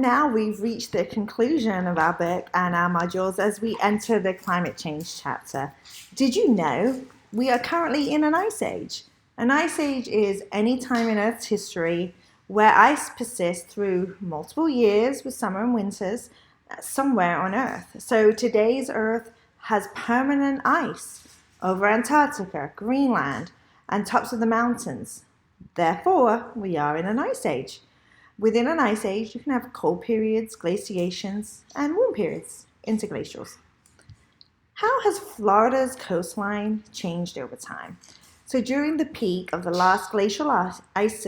Now we've reached the conclusion of our book and our modules as we enter the climate change chapter. Did you know we are currently in an ice age? An ice age is any time in Earth's history where ice persists through multiple years with summer and winters somewhere on Earth. So today's Earth has permanent ice over Antarctica, Greenland, and tops of the mountains. Therefore, we are in an ice age. Within an ice age, you can have cold periods, glaciations, and warm periods, interglacials. How has Florida's coastline changed over time? So during the peak of the last glacial ice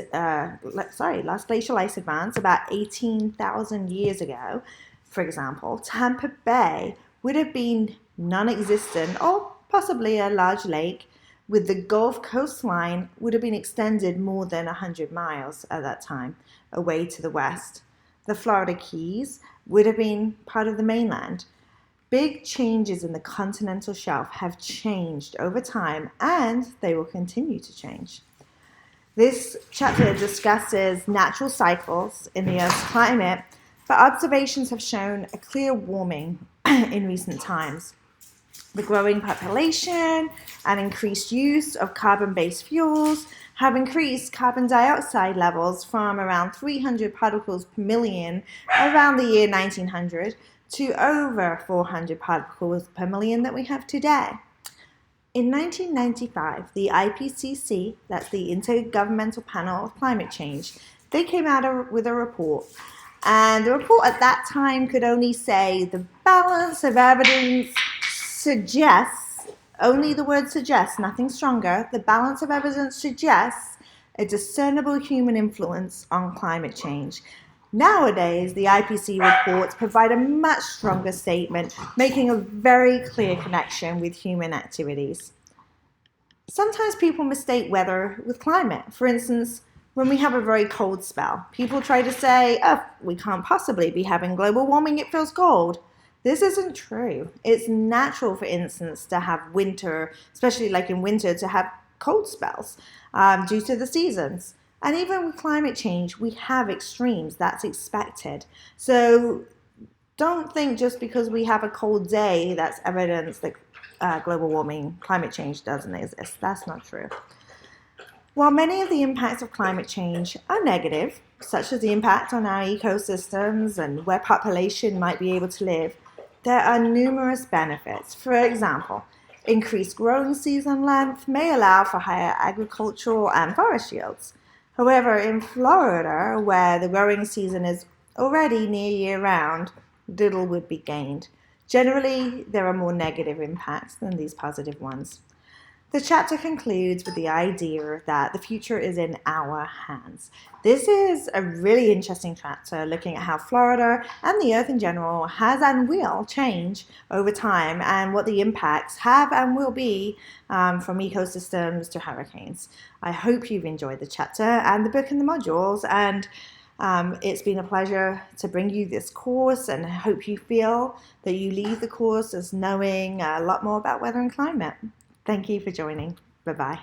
advance about 18,000 years ago, for example, Tampa Bay would have been non-existent or possibly a large lake, with the Gulf coastline would have been extended more than 100 miles at that time away to the west. The Florida Keys would have been part of the mainland. Big changes in the continental shelf have changed over time, and they will continue to change. This chapter discusses natural cycles in the Earth's climate, but observations have shown a clear warming in recent times. The growing population and increased use of carbon-based fuels have increased carbon dioxide levels from around 300 particles per million around the year 1900 to over 400 particles per million that we have today. In 1995, the IPCC, that's the Intergovernmental Panel of Climate Change, they came out with a report. And the report at that time could only say the balance of evidence suggests, only the word suggests, nothing stronger, the balance of evidence suggests a discernible human influence on climate change. Nowadays, the IPCC reports provide a much stronger statement, making a very clear connection with human activities. Sometimes people mistake weather with climate. For instance, when we have a very cold spell, people try to say, oh, we can't possibly be having global warming, it feels cold. This isn't true. It's natural, for instance, to have winter, especially like in winter, to have cold spells due to the seasons. And even with climate change, we have extremes. That's expected. So don't think just because we have a cold day, that's evidence that global warming, climate change doesn't exist. That's not true. While many of the impacts of climate change are negative, such as the impact on our ecosystems and where population might be able to live, there are numerous benefits. For example, increased growing season length may allow for higher agricultural and forest yields. However, in Florida, where the growing season is already near year-round, little would be gained. Generally, there are more negative impacts than these positive ones. The chapter concludes with the idea that the future is in our hands. This is a really interesting chapter looking at how Florida and the Earth in general has and will change over time and what the impacts have and will be from ecosystems to hurricanes. I hope you've enjoyed the chapter and the book and the modules, and it's been a pleasure to bring you this course, and I hope you feel that you leave the course as knowing a lot more about weather and climate. Thank you for joining. Bye-bye.